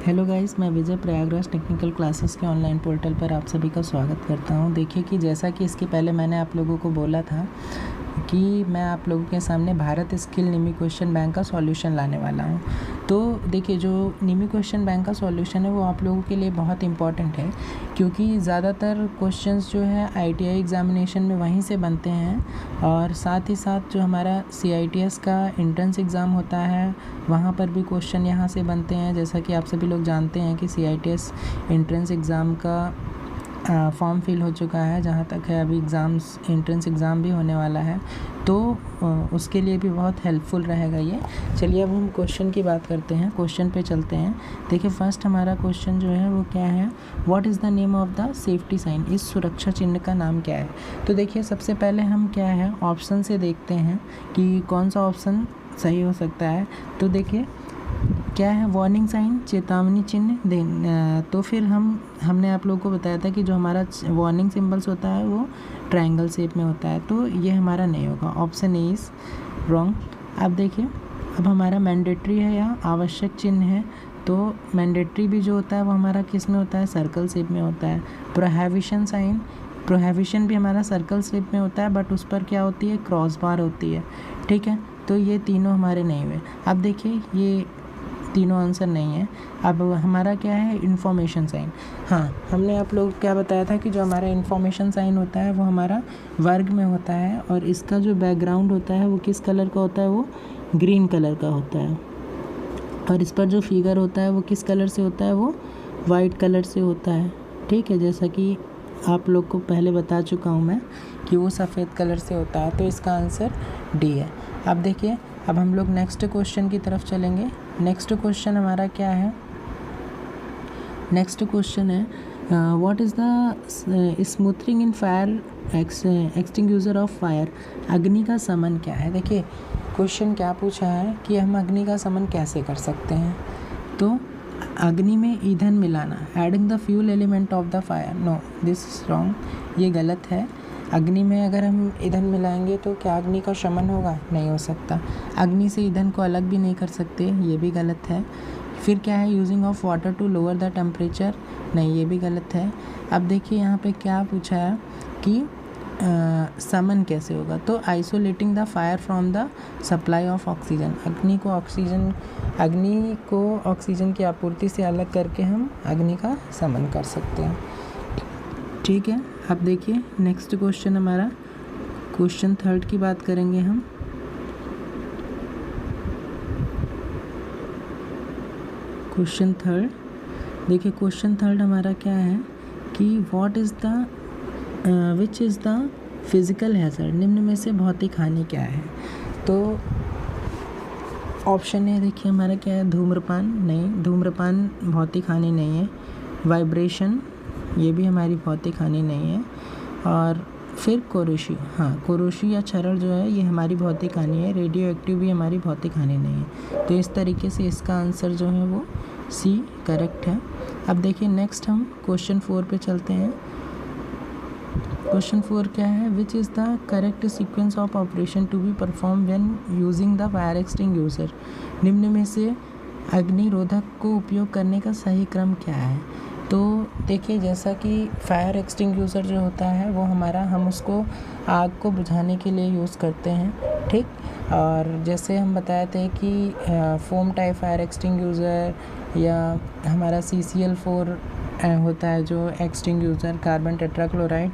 Hello guys, मैं विजय Prayagraj technical classes के online portal पर आप सभी का स्वागत करता हूं। देखिए कि जैसा कि इसके पहले मैंने आप लोगों को बोला था कि मैं आप लोगों के सामने भारत स्किल निमी क्वेश्चन बैंक का सॉल्यूशन लाने वाला हूं। तो देखिए, जो निमी क्वेश्चन बैंक का सॉल्यूशन है वो आप लोगों के लिए बहुत इंपॉर्टेंट है, क्योंकि ज़्यादातर क्वेश्चंस जो है ITI एग्ज़ामिनेशन में वहीं से बनते हैं और साथ ही साथ जो हमारा CITS का एंट्रेंस एग्ज़ाम होता है वहाँ पर भी क्वेश्चन यहाँ से बनते हैं। जैसा कि आप सभी लोग जानते हैं कि CITS एंट्रेंस एग्ज़ाम का फॉर्म फिल हो चुका है, जहाँ तक है अभी एंट्रेंस एग्ज़ाम भी होने वाला है, तो उसके लिए भी बहुत हेल्पफुल रहेगा ये। चलिए अब हम क्वेश्चन की बात करते हैं, क्वेश्चन पे चलते हैं। देखिए फर्स्ट हमारा क्वेश्चन जो है वो क्या है, what is the name of the safety sign, इस सुरक्षा चिन्ह का नाम क्या है। तो देखिए सबसे पहले हम क्या है ऑप्शन से देखते हैं कि कौन सा ऑप्शन सही हो सकता है। तो देखिए क्या है, वार्निंग साइन, चेतावनी चिन्ह। तो फिर हमने आप लोगों को बताया था कि जो हमारा वार्निंग सिंबल्स होता है वो ट्रायंगल शेप में होता है, तो ये हमारा नहीं होगा, ऑप्शन ए इज़ रॉन्ग। अब देखिए, अब हमारा मैंडेटरी है या आवश्यक चिन्ह है, तो मैंडेटरी भी जो होता है वो हमारा किस में होता है, सर्कल शेप में होता है। प्रोहिबिशन साइन, प्रोहिबिशन भी हमारा सर्कल शेप में होता है, बट उस पर क्या होती है, क्रॉस बार होती है। ठीक है, तो ये तीनों हमारे नहीं हुए। अब देखिए ये तीनों आंसर नहीं है। अब हमारा क्या है, इन्फॉर्मेशन साइन। हाँ, हमने आप लोग क्या बताया था कि जो हमारा इन्फॉर्मेशन साइन होता है वो हमारा वर्ग में होता है और इसका जो बैकग्राउंड होता है वो किस कलर का होता है, वो ग्रीन कलर का होता है। और इस पर जो फिगर होता है वो किस कलर से होता है, वो वाइट कलर से होता है। ठीक है, जैसा कि आप लोग को पहले बता चुका हूँ मैं कि वो सफ़ेद कलर से होता है, तो इसका आंसर डी है। अब देखिए, अब हम लोग नेक्स्ट क्वेश्चन की तरफ चलेंगे। नेक्स्ट क्वेश्चन हमारा क्या है, नेक्स्ट क्वेश्चन है what is the smothering in fire extinguisher of fire, अग्नि का शमन क्या है। देखिए क्वेश्चन क्या पूछा है कि हम अग्नि का शमन कैसे कर सकते हैं। तो अग्नि में ईंधन मिलाना, adding the fuel element of the fire, no this is wrong, ये गलत है। अग्नि में अगर हम ईंधन मिलाएंगे तो क्या अग्नि का शमन होगा, नहीं हो सकता। अग्नि से ईंधन को अलग भी नहीं कर सकते, ये भी गलत है। फिर क्या है, using of water to lower the temperature, नहीं, ये भी गलत है। अब देखिए यहाँ पे क्या पूछा है कि समन कैसे होगा, तो isolating the fire from the supply of oxygen, अग्नि को ऑक्सीजन की आपूर्ति से अलग करके हम अग्नि का शमन कर सकते हैं। ठीक है, अब देखिए नेक्स्ट क्वेश्चन हमारा, क्वेश्चन थर्ड की बात करेंगे हम। क्वेश्चन थर्ड, देखिए क्वेश्चन थर्ड हमारा क्या है कि what is the which is the physical hazard, निम्न में से भौतिक हानि क्या है। तो ऑप्शन है, देखिए हमारा क्या है, धूम्रपान, नहीं, धूम्रपान भौतिक हानि नहीं है। वाइब्रेशन, ये भी हमारी भौतिक हानि नहीं है। और फिर कोरोशियो, हाँ कोरोशियो या क्षरण जो है ये हमारी भौतिक हानि है। रेडियो एक्टिव भी हमारी भौतिक हानि नहीं है। तो इस तरीके से इसका आंसर जो है वो सी करेक्ट है। अब देखिए नेक्स्ट हम क्वेश्चन 4 पे चलते हैं। क्वेश्चन 4 क्या है, which is the correct sequence of operation to be perform when using the fire extinguisher, निम्न में से अग्निरोधक को उपयोग करने का सही क्रम क्या है। तो देखिए जैसा कि फायर एक्सटिंग्यूशर जो होता है वो हमारा, हम उसको आग को बुझाने के लिए यूज़ करते हैं। ठीक, और जैसे हम बताए थे कि फोम टाइप फायर एक्सटिंग्यूशर या हमारा CCl4 होता है जो एक्सटिंग्यूशर, कार्बन टेट्राक्लोराइड।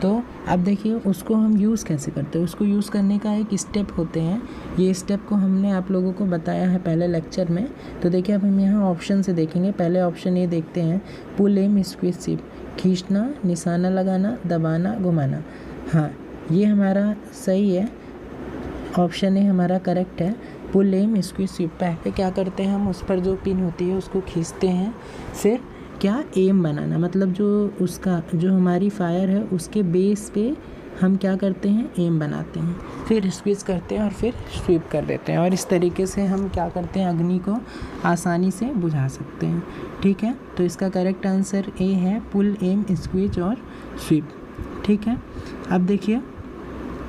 तो अब देखिए उसको हम यूज़ कैसे करते हैं, उसको यूज़ करने का एक स्टेप होते हैं। ये स्टेप को हमने आप लोगों को बताया है पहले लेक्चर में। तो देखिए अब हम यहाँ ऑप्शन से देखेंगे। पहले ऑप्शन ये देखते हैं, पुल एम स्क्वीज शिप, खींचना, निशाना लगाना, दबाना, घुमाना। हाँ, ये हमारा सही है, ऑप्शन ए हमारा करेक्ट है, पुल एम स्क्वीज शिप। पहले क्या करते हैं, हम उस पर जो पिन होती है उसको खींचते हैं, फिर क्या, एम बनाना, मतलब जो उसका जो हमारी फायर है उसके बेस पे हम क्या करते हैं, एम बनाते हैं, फिर स्क्वीज करते हैं और फिर स्वीप कर देते हैं। और इस तरीके से हम क्या करते हैं, अग्नि को आसानी से बुझा सकते हैं। ठीक है, तो इसका करेक्ट आंसर ए है, पुल एम स्क्वीज और स्वीप। ठीक है, अब देखिए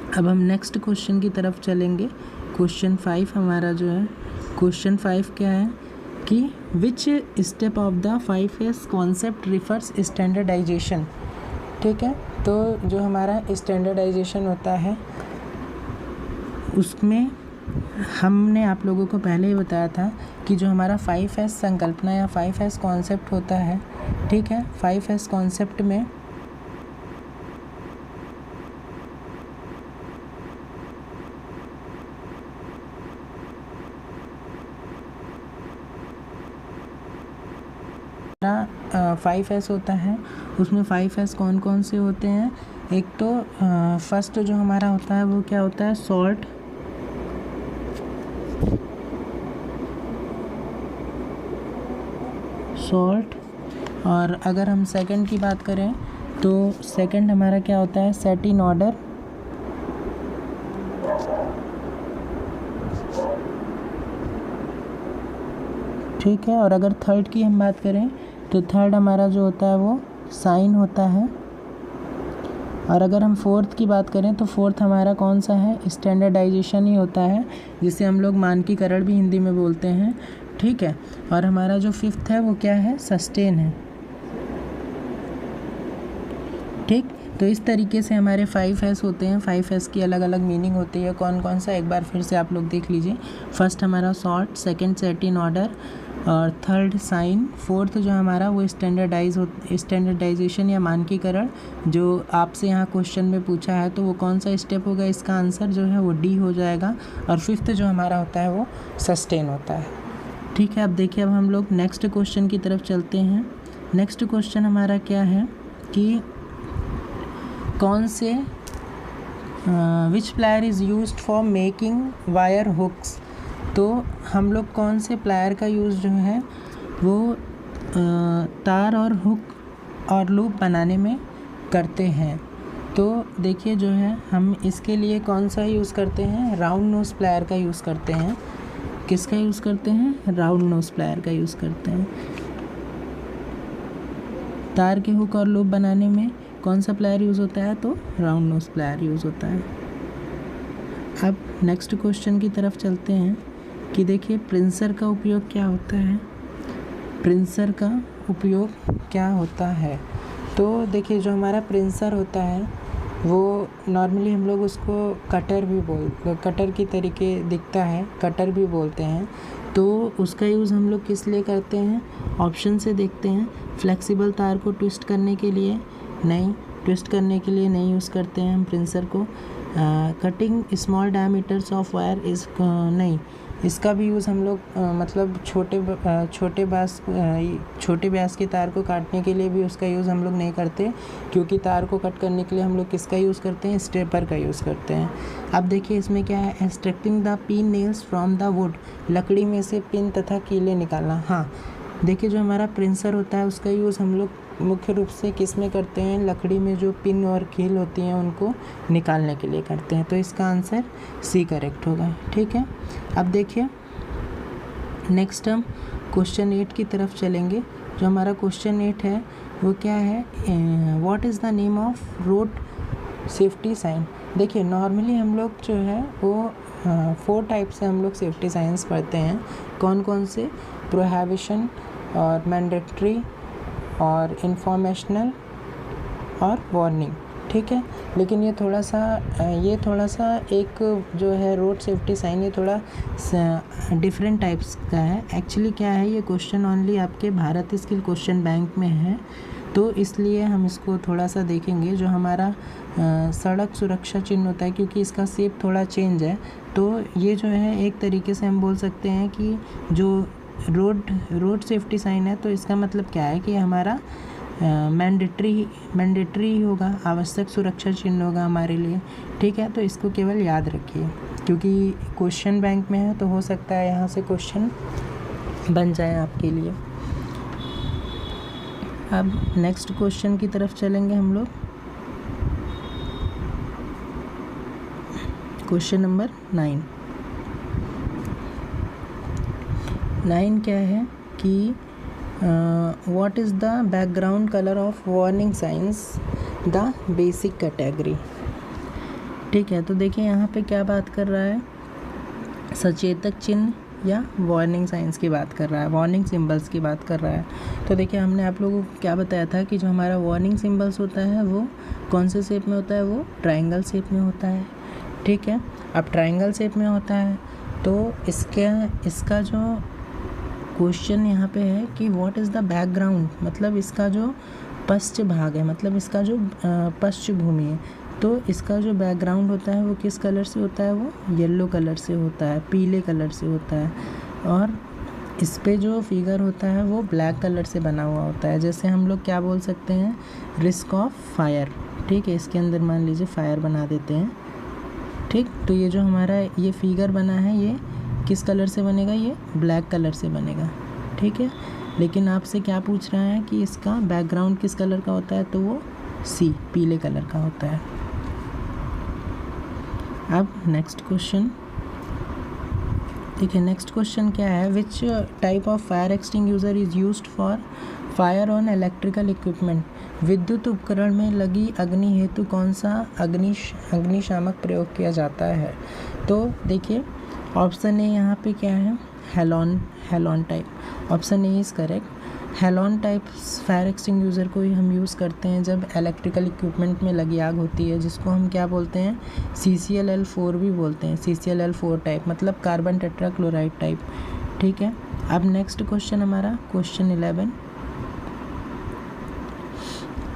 अब हम नेक्स्ट क्वेश्चन की तरफ चलेंगे। क्वेश्चन 5 हमारा जो है, क्वेश्चन 5 क्या है कि which step of the 5S concept refers standardization. ठीक है, तो जो हमारा स्टैंडर्डाइजेशन होता है उसमें हमने आप लोगों को पहले ही बताया था कि जो हमारा 5S संकल्पना या 5S कॉन्सेप्ट होता है, ठीक है, 5S कॉन्सेप्ट में हमारा 5S होता है। उसमें 5S कौन कौन से होते हैं? एक तो फर्स्ट जो हमारा होता है वो क्या होता है? सॉल्ट, और अगर हम सेकंड की बात करें तो सेकंड हमारा क्या होता है? सेट इन ऑर्डर, ठीक है। और अगर थर्ड की हम बात करें तो थर्ड हमारा जो होता है वो साइन होता है। और अगर हम फोर्थ की बात करें तो फोर्थ हमारा कौन सा है? स्टैंडर्डाइजेशन ही होता है, जिसे हम लोग मानकीकरण भी हिंदी में बोलते हैं, ठीक है। और हमारा जो फिफ्थ है वो क्या है? सस्टेन है, ठीक। तो इस तरीके से हमारे 5S होते हैं। 5S की अलग अलग मीनिंग होती है, कौन कौन सा, एक बार फिर से आप लोग देख लीजिए। फर्स्ट हमारा sort, second set in order, और थर्ड साइन, फोर्थ जो हमारा वो स्टैंडर्डाइजेशन या मानकीकरण, जो आपसे यहाँ क्वेश्चन में पूछा है तो वो कौन सा स्टेप होगा? इसका आंसर जो है वो डी हो जाएगा। और फिफ्थ जो हमारा होता है वो सस्टेन होता है, ठीक है। अब देखिए, अब हम लोग नेक्स्ट क्वेश्चन की तरफ चलते हैं। नेक्स्ट क्वेश्चन हमारा क्या है कि कौन से which plier is used for making wire hooks. तो हम लोग कौन से प्लायर का यूज़ जो है वो तार और हुक और लूप बनाने में करते हैं। तो देखिए जो है हम इसके लिए कौन सा यूज़ करते हैं? राउंड नोज प्लायर का यूज़ करते हैं। किसका यूज़ करते हैं? राउंड नोज प्लायर का यूज़ करते हैं। तार के हुक और लूप बनाने में कौन सा प्लायर यूज़ होता है? तो राउंड नोज प्लायर यूज़ होता है। अब नेक्स्ट क्वेश्चन की तरफ चलते हैं कि देखिए प्रिंसर का उपयोग क्या होता है। प्रिंसर का उपयोग क्या होता है? तो देखिए जो हमारा प्रिंसर होता है वो नॉर्मली हम लोग उसको कटर की तरीके दिखता है, कटर भी बोलते हैं। तो उसका यूज़ हम लोग किस लिए करते हैं? ऑप्शन से देखते हैं। फ्लेक्सिबल तार को ट्विस्ट करने के लिए नहीं, ट्विस्ट करने के लिए नहीं यूज़ करते हैं हम प्रिंसर को। Cutting small diameters of wire is नहीं, इसका भी यूज़ हम लोग मतलब छोटे व्यास के तार को काटने के लिए भी उसका यूज़ हम लोग नहीं करते, क्योंकि तार को कट करने के लिए हम लोग किसका यूज़ करते हैं? स्टेपर का यूज़ करते हैं। अब देखिए इसमें क्या है? Extracting the pin nails from the wood, लकड़ी में से पिन तथा कीले निकालना। हाँ, देखिए जो हमारा प्रिंसर होता है उसका यूज़ हम लोग मुख्य रूप से किस में करते हैं? लकड़ी में जो पिन और कील होती हैं उनको निकालने के लिए करते हैं। तो इसका आंसर सी करेक्ट होगा, ठीक है। अब देखिए नेक्स्ट हम क्वेश्चन 8 की तरफ चलेंगे। जो हमारा क्वेश्चन 8 है वो क्या है? What is the name of road safety sign. देखिए नॉर्मली हम लोग जो है वो 4 टाइप से हम लोग सेफ्टी साइंस पढ़ते हैं। कौन कौन से? प्रोहिबिशन और मैंडेटरी और इंफॉर्मेशनल और वार्निंग, ठीक है। लेकिन ये थोड़ा सा एक जो है रोड सेफ्टी साइन, ये थोड़ा डिफरेंट टाइप्स का है। एक्चुअली क्या है, ये क्वेश्चन ओनली आपके भारत स्किल क्वेश्चन बैंक में है, तो इसलिए हम इसको थोड़ा सा देखेंगे। जो हमारा सड़क सुरक्षा चिन्ह होता है, क्योंकि इसका शेप थोड़ा चेंज है, तो ये जो है एक तरीके से हम बोल सकते हैं कि जो रोड सेफ्टी साइन है, तो इसका मतलब क्या है कि हमारा मैंडेटरी होगा, आवश्यक सुरक्षा चिन्ह होगा हमारे लिए, ठीक है। तो इसको केवल याद रखिए, क्योंकि क्वेश्चन बैंक में है तो हो सकता है यहाँ से क्वेश्चन बन जाए आपके लिए। अब नेक्स्ट क्वेश्चन की तरफ चलेंगे हम लोग। क्वेश्चन नंबर 9 क्या है कि what is the background colour of warning science the basic category, ठीक है। तो देखिए यहाँ पे क्या बात कर रहा है? सचेतक चिन्ह या वार्निंग साइंस की बात कर रहा है, वार्निंग सिंबल्स की बात कर रहा है। तो देखिए हमने आप लोगों को क्या बताया था कि जो हमारा वार्निंग सिंबल्स होता है वो कौन से शेप में होता है, वो ट्रायंगल शेप में होता है। ठीक है, अब ट्रायंगल शेप में होता है तो इसका जो क्वेश्चन यहाँ पे है कि व्हाट इज़ द बैकग्राउंड, मतलब इसका जो पश्च भाग है, मतलब इसका जो पृष्ठभूमि है, तो इसका जो बैकग्राउंड होता है वो किस कलर से होता है, वो येलो कलर से होता है, पीले कलर से होता है। और इस पे जो फिगर होता है वो ब्लैक कलर से बना हुआ होता है। जैसे हम लोग क्या बोल सकते हैं, रिस्क ऑफ फायर। ठीक है, इसके अंदर मान लीजिए फायर बना देते हैं। ठीक, तो ये जो हमारा ये फिगर बना है ये किस कलर से बनेगा, ये ब्लैक कलर से बनेगा। ठीक है, लेकिन आपसे क्या पूछ रहा है कि इसका बैकग्राउंड किस कलर का होता है, तो वो सी पीले कलर का होता है। अब नेक्स्ट क्वेश्चन, ठीक है, नेक्स्ट क्वेश्चन क्या है, which type of fire extinguisher is used for fire on electrical equipment. विद्युत उपकरण में लगी अग्नि हेतु कौन सा अग्निशामक प्रयोग किया जाता है। तो देखिए ऑप्शन ए यहाँ पे क्या है, halon type. Option A is correct. Halon type fire extinguisher को ही हम यूज़ करते हैं जब इलेक्ट्रिकल इक्विपमेंट में लगी आग होती है, जिसको हम क्या बोलते हैं, CClL4 भी बोलते हैं, CClL4 टाइप, मतलब कार्बन टेट्राक्लोराइड टाइप। ठीक है, अब नेक्स्ट क्वेश्चन हमारा क्वेश्चन 11,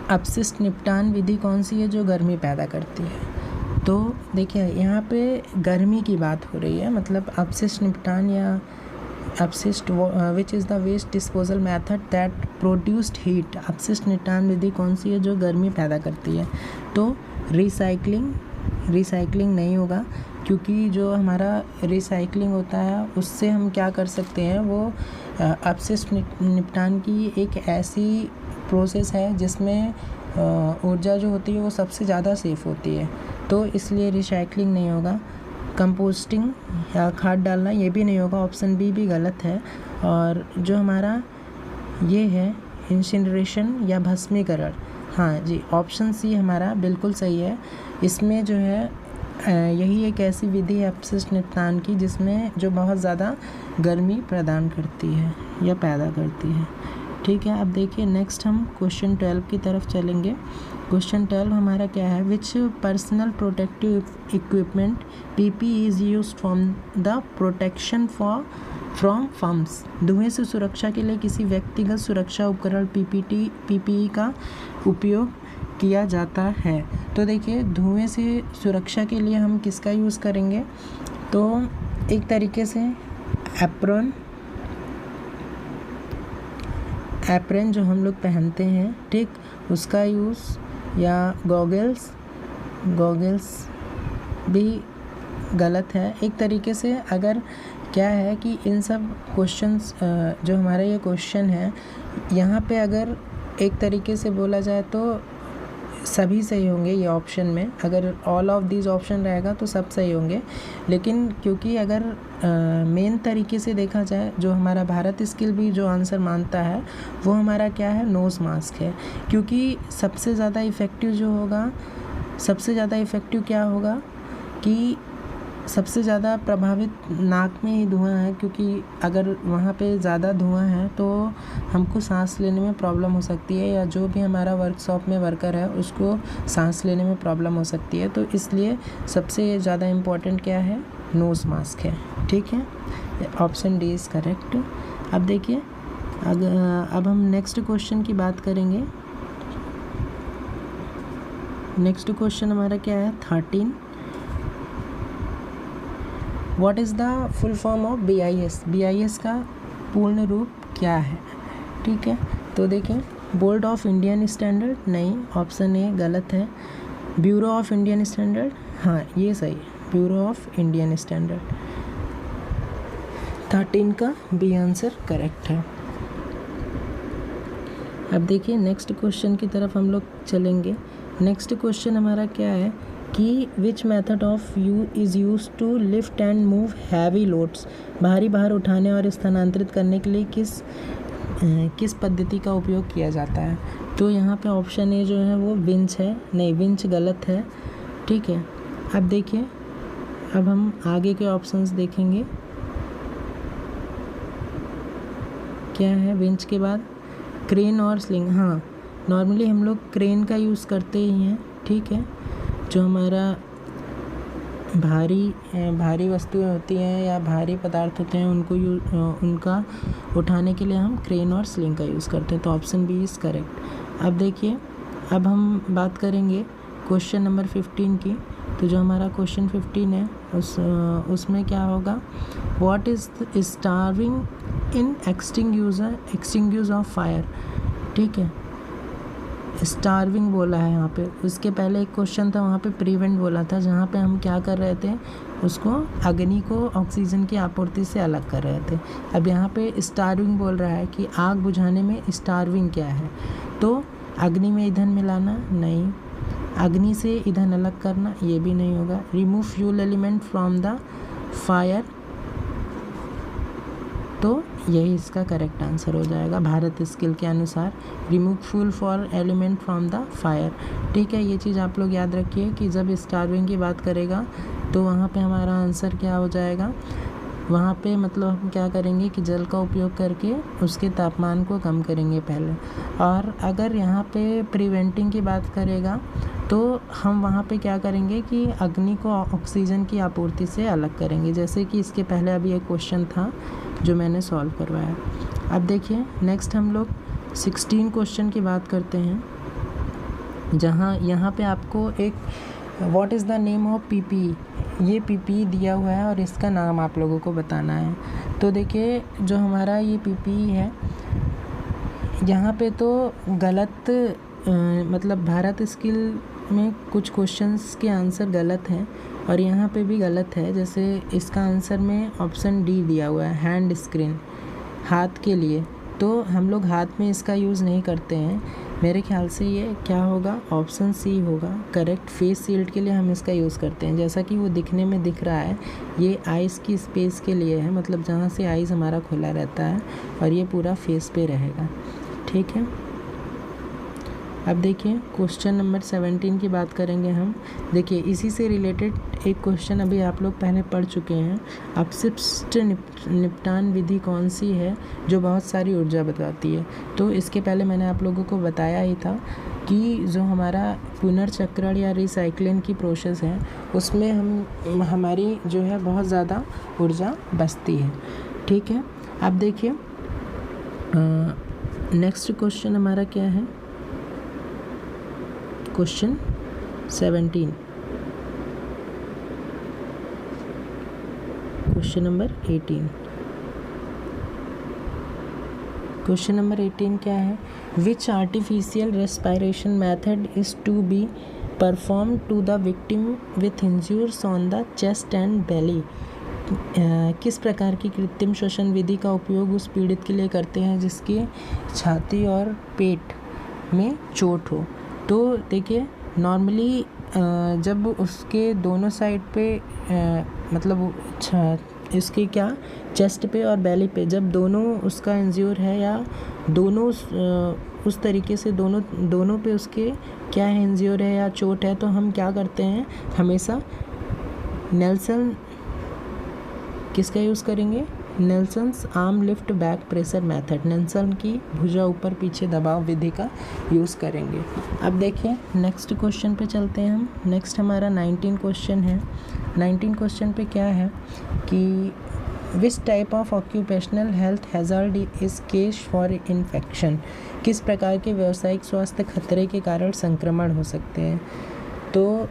अपशिष्ट निपटान विधि कौन सी है जो गर्मी पैदा करती है। तो देखिए यहाँ पे गर्मी की बात हो रही है, मतलब अपशिष्ट निपटान या अपशिष्ट which is the waste disposal method that produced heat. अपशिष्ट निपटान विधि कौन सी है जो गर्मी पैदा करती है। तो रिसाइकलिंग नहीं होगा, क्योंकि जो हमारा रिसाइकलिंग होता है उससे हम क्या कर सकते हैं, वो अपशिष्ट निपटान की एक ऐसी प्रोसेस है जिसमें ऊर्जा जो होती है वो सबसे ज़्यादा सेफ़ होती है, तो इसलिए रिसाइकलिंग नहीं होगा। कंपोस्टिंग या खाद डालना ये भी नहीं होगा, ऑप्शन बी भी गलत है। और जो हमारा ये है इंसिनरेशन या भस्मीकरण, हाँ जी, ऑप्शन सी हमारा बिल्कुल सही है। इसमें जो है यही एक ऐसी विधि है अपशिष्ट निपटान की जिसमें जो बहुत ज़्यादा गर्मी प्रदान करती है या पैदा करती है। ठीक है, अब देखिए नेक्स्ट हम क्वेश्चन 12 की तरफ चलेंगे। क्वेश्चन 12 हमारा क्या है, which personal protective equipment PPE is used from the protection from fumes. धुएं से सुरक्षा के लिए किसी व्यक्तिगत सुरक्षा उपकरण PPE का उपयोग किया जाता है। तो देखिए धुएं से सुरक्षा के लिए हम किसका यूज़ करेंगे, तो एक तरीके से एप्रन जो हम लोग पहनते हैं, ठीक, उसका यूज़, या गॉगल्स भी गलत है एक तरीके से। अगर क्या है कि इन सब क्वेश्चंस जो हमारा ये क्वेश्चन है यहाँ पे अगर एक तरीके से बोला जाए तो सभी सही होंगे ये ऑप्शन में, अगर ऑल ऑफ दीज ऑप्शन रहेगा तो सब सही होंगे। लेकिन क्योंकि अगर मेन तरीके से देखा जाए, जो हमारा भारत स्किल भी जो आंसर मानता है वो हमारा क्या है, नोज़ मास्क है। क्योंकि सबसे ज़्यादा इफ़ेक्टिव क्या होगा कि सबसे ज़्यादा प्रभावित नाक में ही धुआं है, क्योंकि अगर वहाँ पे ज़्यादा धुआं है तो हमको सांस लेने में प्रॉब्लम हो सकती है, या जो भी हमारा वर्कशॉप में वर्कर है उसको सांस लेने में प्रॉब्लम हो सकती है। तो इसलिए सबसे ज़्यादा इम्पोर्टेंट क्या है, नोज़ मास्क है। ठीक है, ऑप्शन डी इज़ करेक्ट। अब देखिए अब हम नेक्स्ट क्वेश्चन की बात करेंगे। नेक्स्ट क्वेश्चन हमारा क्या है, 13, what is the full form of BIS का पूर्ण रूप क्या है। ठीक है, तो देखें, बोर्ड ऑफ इंडियन स्टैंडर्ड, नहीं, ऑप्शन ए गलत है। ब्यूरो ऑफ इंडियन स्टैंडर्ड, हाँ ये सही है, ब्यूरो ऑफ इंडियन स्टैंडर्ड। 13 का बी आंसर करेक्ट है। अब देखिए नेक्स्ट क्वेश्चन की तरफ हम लोग चलेंगे। नेक्स्ट क्वेश्चन हमारा क्या है कि which method of is use to lift and move heavy loads. भारी भार उठाने और स्थानांतरित करने के लिए किस पद्धति का उपयोग किया जाता है। तो यहाँ पे ऑप्शन ए जो है वो विंच है, नहीं विंच गलत है। ठीक है, अब देखिए अब हम आगे के ऑप्शंस देखेंगे। क्या है विंच के बाद? क्रेन और स्लिंग। हाँ, नॉर्मली हम लोग क्रेन का यूज़ करते ही हैं, ठीक है। जो हमारा भारी वस्तुएं होती हैं या भारी पदार्थ होते हैं उनका उठाने के लिए हम क्रेन और स्लिंग का यूज़ करते हैं। तो ऑप्शन बी इज़ करेक्ट। अब देखिए, अब हम बात करेंगे क्वेश्चन नंबर 15 की। तो जो हमारा क्वेश्चन 15 है उसमें क्या होगा? What is starving in extinguish of fire, ठीक है। स्टार्विंग बोला है यहाँ पे। उसके पहले एक क्वेश्चन था, वहाँ पे प्रिवेंट बोला था, जहाँ पे हम क्या कर रहे थे, उसको अग्नि को ऑक्सीजन की आपूर्ति से अलग कर रहे थे। अब यहाँ पे स्टार्विंग बोल रहा है कि आग बुझाने में स्टार्विंग क्या है? तो अग्नि में ईंधन मिलाना नहीं, अग्नि से ईंधन अलग करना ये भी नहीं होगा। Remove fuel element from the fire, तो यही इसका करेक्ट आंसर हो जाएगा भारत स्किल के अनुसार। Remove fuel for element from the fire, ठीक है। ये चीज़ आप लोग याद रखिए कि जब स्टार्विंग की बात करेगा तो वहाँ पे हमारा आंसर क्या हो जाएगा? वहाँ पे मतलब हम क्या करेंगे कि जल का उपयोग करके उसके तापमान को कम करेंगे पहले। और अगर यहाँ पे प्रिवेंटिंग की बात करेगा तो हम वहाँ पे क्या करेंगे कि अग्नि को ऑक्सीजन की आपूर्ति से अलग करेंगे, जैसे कि इसके पहले अभी एक क्वेश्चन था जो मैंने सॉल्व करवाया। अब देखिए नेक्स्ट हम लोग 16 क्वेश्चन की बात करते हैं, जहाँ यहाँ पे आपको एक what is the name of PP, ये पीपी दिया हुआ है और इसका नाम आप लोगों को बताना है। तो देखिए जो हमारा ये पीपी है, यहाँ पे तो गलत मतलब भारत स्किल में कुछ क्वेश्चंस के आंसर गलत हैं और यहाँ पे भी गलत है। जैसे इसका आंसर में ऑप्शन डी दिया हुआ है, हैंड स्क्रीन, हाथ के लिए। तो हम लोग हाथ में इसका यूज़ नहीं करते हैं। मेरे ख्याल से ये क्या होगा? ऑप्शन सी होगा करेक्ट। फेस शील्ड के लिए हम इसका यूज़ करते हैं, जैसा कि वो दिखने में दिख रहा है। ये आइज़ की स्पेस के लिए है, मतलब जहाँ से आइज़ हमारा खुला रहता है और ये पूरा फेस पे रहेगा, ठीक है। अब देखिए क्वेश्चन नंबर 17 की बात करेंगे हम। देखिए इसी से रिलेटेड एक क्वेश्चन अभी आप लोग पहले पढ़ चुके हैं। अपशिष्ट निपटान विधि कौन सी है जो बहुत सारी ऊर्जा बताती है? तो इसके पहले मैंने आप लोगों को बताया ही था कि जो हमारा पुनर्चक्रण या रिसाइक्लिंग की प्रोसेस है उसमें हमारी जो है बहुत ज़्यादा ऊर्जा बचती है, ठीक है। अब देखिए नेक्स्ट क्वेश्चन हमारा क्या है? Question 17, question number 18। Question number 18 क्या है? Which artificial respiration method is to be perform to the victim with injures on the chest and belly? किस प्रकार की कृत्रिम श्वसन विधि का उपयोग उस पीड़ित के लिए करते हैं जिसके छाती और पेट में चोट हो? तो देखिए नॉर्मली जब उसके दोनों साइड पे मतलब इसके क्या चेस्ट पे और बेली पे जब दोनों उसका इंज्यूर है या दोनों उस तरीके से दोनों पे उसके क्या है इंज्यूर है या चोट है, तो हम क्या करते हैं हमेशा नेल्सन किसका यूज़ करेंगे? Nelson's arm lift back pressure method, Nelson की भुजा ऊपर पीछे दबाव विधि का यूज़ करेंगे। अब देखिए नेक्स्ट क्वेश्चन पे चलते हैं हम। नेक्स्ट हमारा 19 क्वेश्चन है। 19 क्वेश्चन पे क्या है कि which type of occupational health hazard is case for infection? किस प्रकार के व्यावसायिक स्वास्थ्य खतरे के कारण संक्रमण हो सकते हैं? तो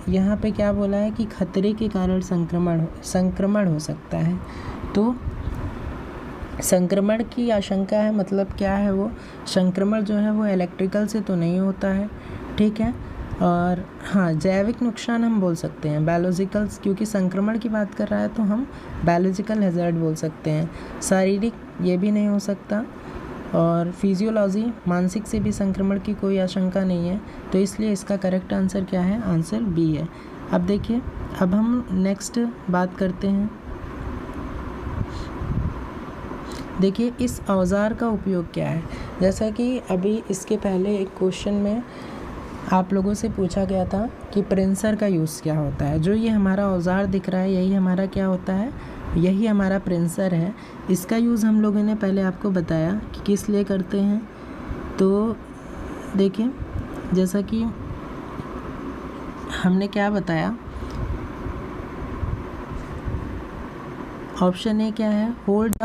यहाँ पे क्या बोला है कि खतरे के कारण संक्रमण हो सकता है। तो संक्रमण की आशंका है, मतलब क्या है वो संक्रमण जो है वो इलेक्ट्रिकल से तो नहीं होता है, ठीक है। और हाँ जैविक नुकसान हम बोल सकते हैं, बायोलॉजिकल्स, क्योंकि संक्रमण की बात कर रहा है तो हम बायोलॉजिकल हैज़ार्ड बोल सकते हैं। शारीरिक ये भी नहीं हो सकता, और फिजियोलॉजी मानसिक से भी संक्रमण की कोई आशंका नहीं है, तो इसलिए इसका करेक्ट आंसर क्या है? आंसर बी है। अब देखिए अब हम नेक्स्ट बात करते हैं। देखिए इस औज़ार का उपयोग क्या है? जैसा कि अभी इसके पहले एक क्वेश्चन में आप लोगों से पूछा गया था कि प्रेंसर का यूज़ क्या होता है। जो ये हमारा औज़ार दिख रहा है यही हमारा क्या होता है? यही हमारा प्रिंसर है। इसका यूज़ हम लोगों ने पहले आपको बताया कि किस लिए करते हैं। तो देखिए, जैसा कि हमने क्या बताया, ऑप्शन ए क्या है, होल्ड द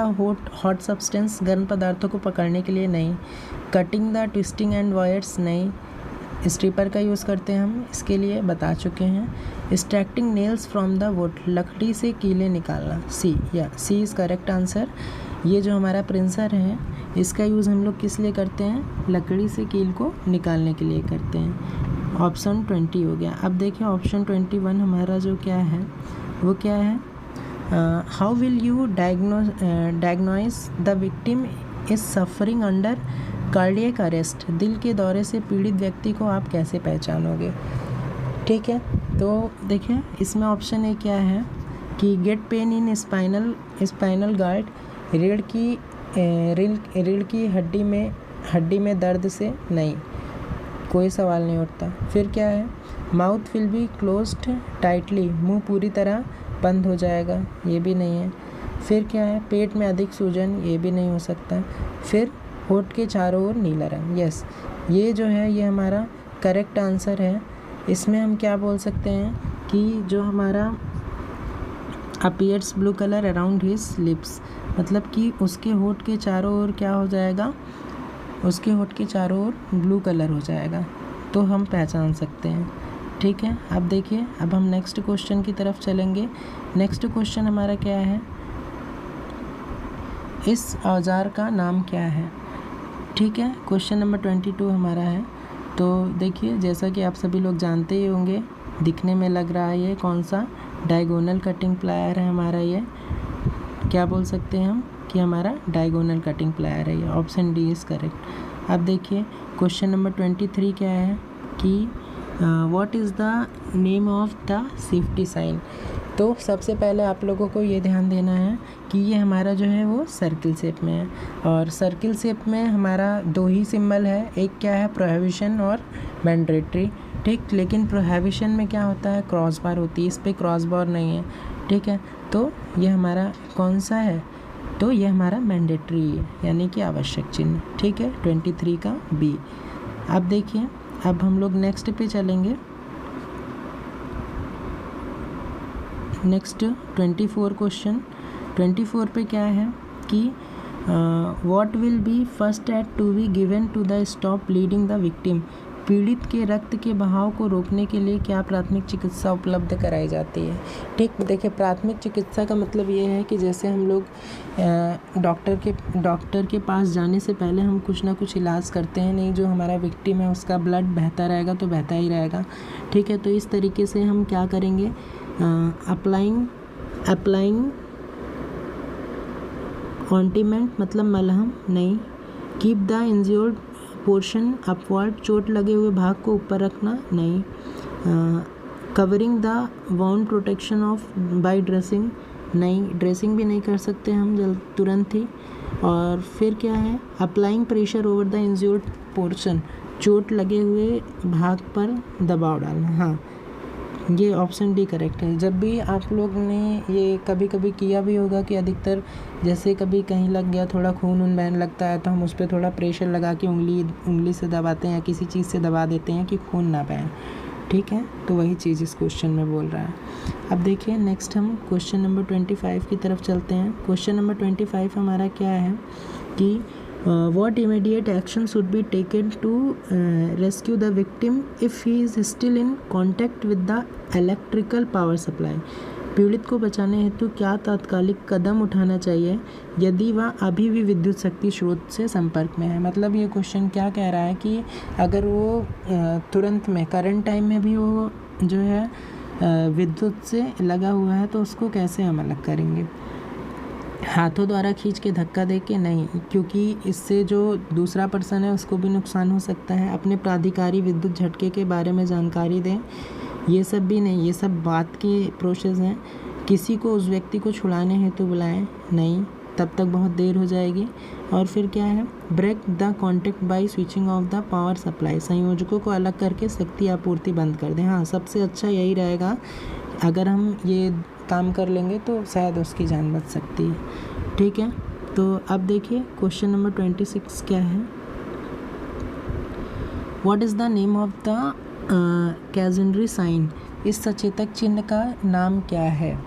हॉट सब्सटेंस, गर्म पदार्थों को पकड़ने के लिए नहीं। Cutting the twisting and wires, नहीं। स्ट्रिपर का यूज़ करते हैं हम, इसके लिए बता चुके हैं। Extracting nails from the wood, लकड़ी से कीले निकालना, सी इज़ करेक्ट आंसर। ये जो हमारा प्रिंसर है, इसका यूज़ हम लोग किस लिए करते हैं, लकड़ी से कील को निकालने के लिए करते हैं। ऑप्शन 20 हो गया। अब देखिए ऑप्शन 21 हमारा जो क्या है वो क्या है, how will you diagnose the victim is suffering under cardiac arrest, दिल के दौरे से पीड़ित व्यक्ति को आप कैसे पहचानोगे। ठीक है, तो देखिए इसमें ऑप्शन ए क्या है कि get pain in spinal guard, रीढ़ की हड्डी में दर्द से, नहीं, कोई सवाल नहीं उठता। फिर क्या है, mouth will be closed tightly, मुंह पूरी तरह बंद हो जाएगा, ये भी नहीं है। फिर क्या है, पेट में अधिक सूजन, ये भी नहीं हो सकता। फिर होठ के चारों ओर नीला रंग, यस, ये जो है ये हमारा करेक्ट आंसर है। इसमें हम क्या बोल सकते हैं कि जो हमारा appears blue colour around his lips, मतलब कि उसके होठ के चारों ओर क्या हो जाएगा, उसके होठ के चारों ओर ब्लू कलर हो जाएगा, तो हम पहचान सकते हैं। ठीक है, अब देखिए, अब हम नेक्स्ट क्वेश्चन की तरफ चलेंगे। नेक्स्ट क्वेश्चन हमारा क्या है, इस औजार का नाम क्या है। ठीक है, क्वेश्चन नंबर 22 हमारा है। तो देखिए, जैसा कि आप सभी लोग जानते ही होंगे, दिखने में लग रहा है ये कौन सा, डायगोनल कटिंग प्लायर है हमारा, ये क्या बोल सकते हैं हम कि हमारा डायगोनल कटिंग प्लायर है ये। Option D is correct. अब देखिए क्वेश्चन नंबर 23 क्या है कि what is the name of the safety sign. तो सबसे पहले आप लोगों को ये ध्यान देना है कि ये हमारा जो है वो सर्किल शेप में है, और सर्किल शेप में हमारा दो ही सिंबल है, एक क्या है प्रोहिबिशन और मैंडेटरी। ठीक, लेकिन प्रोहिबिशन में क्या होता है, क्रॉस बार होती है, इस पर क्रॉस बार नहीं है। ठीक है, तो ये हमारा कौन सा है, तो ये हमारा मैंडेटरी है, यानी कि आवश्यक चिन्ह। ठीक है, 23 का बी। अब देखिए, अब हम लोग नेक्स्ट पे चलेंगे। नेक्स्ट 24 क्वेश्चन, 24 पे क्या है कि what will be first aid to be given to the stop bleeding the victim, पीड़ित के रक्त के बहाव को रोकने के लिए क्या प्राथमिक चिकित्सा उपलब्ध कराई जाती है। ठीक, देखिए प्राथमिक चिकित्सा का मतलब ये है कि जैसे हम लोग डॉक्टर के पास जाने से पहले हम कुछ ना कुछ इलाज करते हैं, नहीं जो हमारा विक्टिम है उसका ब्लड बहता रहेगा तो बहता ही रहेगा। ठीक है, तो इस तरीके से हम क्या करेंगे, अप्लाइंग ऑइंटमेंट मतलब मलहम, नहीं। Keep the injured portion upward, चोट लगे हुए भाग को ऊपर रखना, नहीं। Covering the wound protection of by dressing, नहीं, ड्रेसिंग भी नहीं कर सकते हम तुरंत ही। और फिर क्या है, applying pressure over the injured portion, चोट लगे हुए भाग पर दबाव डालना। हाँ, ये ऑप्शन डी करेक्ट है। जब भी आप लोग ने ये कभी कभी किया भी होगा कि अधिकतर जैसे कभी कहीं लग गया, थोड़ा खून उन बहने लगता है, तो हम उस पर थोड़ा प्रेशर लगा के उंगली से दबाते हैं या किसी चीज़ से दबा देते हैं कि खून ना बहे। ठीक है, तो वही चीज़ इस क्वेश्चन में बोल रहा है। अब देखिए नेक्स्ट हम क्वेश्चन नंबर 25 की तरफ चलते हैं। क्वेश्चन नंबर 25 हमारा क्या है कि what immediate action should be taken to rescue the victim if he is still in contact with the electrical power supply, पीड़ित को बचाने हेतु क्या तात्कालिक कदम उठाना चाहिए यदि वह अभी भी विद्युत शक्ति स्रोत से संपर्क में है। मतलब ये क्वेश्चन क्या कह रहा है कि अगर वो तुरंत में करंट टाइम में भी वो जो है विद्युत से लगा हुआ है तो उसको कैसे हम अलग करेंगे। हाथों द्वारा खींच के धक्का दे के नहीं, क्योंकि इससे जो दूसरा पर्सन है उसको भी नुकसान हो सकता है। अपने प्राधिकारी विद्युत झटके के बारे में जानकारी दें, ये सब भी नहीं, ये सब बात के प्रोसेस हैं। किसी को उस व्यक्ति को छुड़ाने हेतु बुलाएं, नहीं, तब तक बहुत देर हो जाएगी। और फिर क्या है, break the contact by switching off the power supply, संयोजकों को अलग करके शक्ति आपूर्ति बंद कर दें। हाँ, सबसे अच्छा यही रहेगा अगर हम ये काम कर लेंगे तो शायद उसकी जान बच सकती है। ठीक है, तो अब देखिए क्वेश्चन नंबर 26 क्या है। What is the name of the cautionary sign, इस सचेतक चिन्ह का नाम क्या है।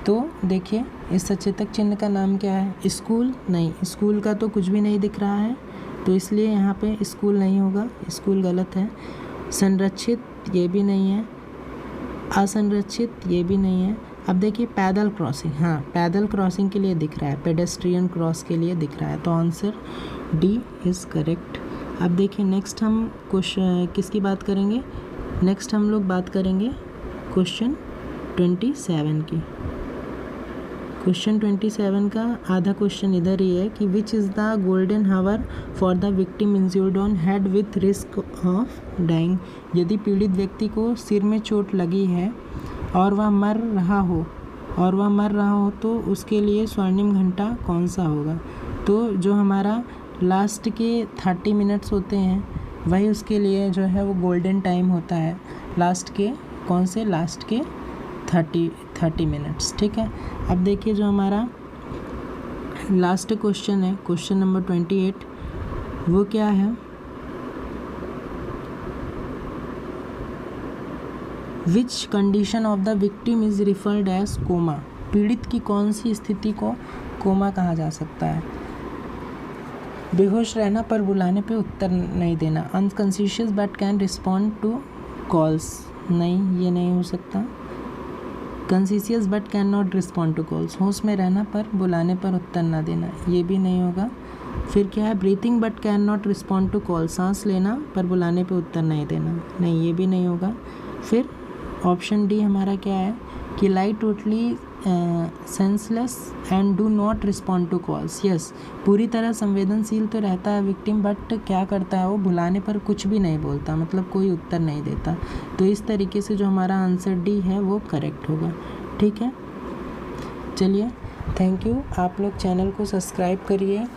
तो देखिए इस सचेतक चिन्ह का नाम क्या है। स्कूल नहीं, स्कूल का तो कुछ भी नहीं दिख रहा है, तो इसलिए यहाँ पे स्कूल नहीं होगा, स्कूल गलत है। संरक्षित ये भी नहीं है, असंरक्षित ये भी नहीं है। अब देखिए पैदल क्रॉसिंग, हाँ पैदल क्रॉसिंग के लिए दिख रहा है, पेडेस्ट्रियन क्रॉस के लिए दिख रहा है, तो आंसर डी इज़ करेक्ट। अब देखिए नेक्स्ट हम क्वेश्चन किसकी बात करेंगे, नेक्स्ट हम लोग बात करेंगे क्वेश्चन 27 की। क्वेश्चन 27 का आधा क्वेश्चन इधर ही है कि which is the golden hour for the victim injured on head with risk of dying, यदि पीड़ित व्यक्ति को सिर में चोट लगी है और वह मर रहा हो तो उसके लिए स्वर्णिम घंटा कौन सा होगा। तो जो हमारा लास्ट के 30 मिनट्स होते हैं वही उसके लिए जो है वो गोल्डन टाइम होता है, लास्ट के कौन से, लास्ट के 30 मिनट्स। ठीक है, अब देखिए जो हमारा लास्ट क्वेश्चन है, क्वेश्चन नंबर 28, वो क्या है। Which condition of the victim is referred as coma, पीड़ित की कौन सी स्थिति को कोमा कहा जा सकता है। बेहोश रहना पर बुलाने पे उत्तर नहीं देना, unconscious but can respond to calls, नहीं ये नहीं हो सकता। Conscious but can not respond to calls, होश में रहना पर बुलाने पर उत्तर ना देना, ये भी नहीं होगा। फिर क्या है, breathing but can not respond to call, सांस लेना पर बुलाने पे उत्तर नहीं देना, नहीं ये भी नहीं होगा। फिर ऑप्शन डी हमारा क्या है कि lie totally senseless and do not respond to calls, yes पूरी तरह संवेदनशील तो रहता है विक्टिम, बट क्या करता है वो बुलाने पर कुछ भी नहीं बोलता, मतलब कोई उत्तर नहीं देता। तो इस तरीके से जो हमारा आंसर डी है वो करेक्ट होगा। ठीक है, चलिए थैंक यू। आप लोग चैनल को सब्सक्राइब करिए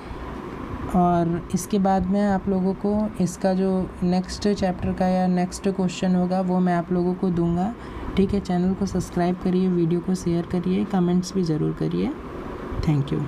और इसके बाद में आप लोगों को इसका जो नेक्स्ट चैप्टर का या नेक्स्ट क्वेश्चन होगा वो मैं आप लोगों को दूंगा। ठीक है, चैनल को सब्सक्राइब करिए, वीडियो को शेयर करिए, कमेंट्स भी ज़रूर करिए। Thank you.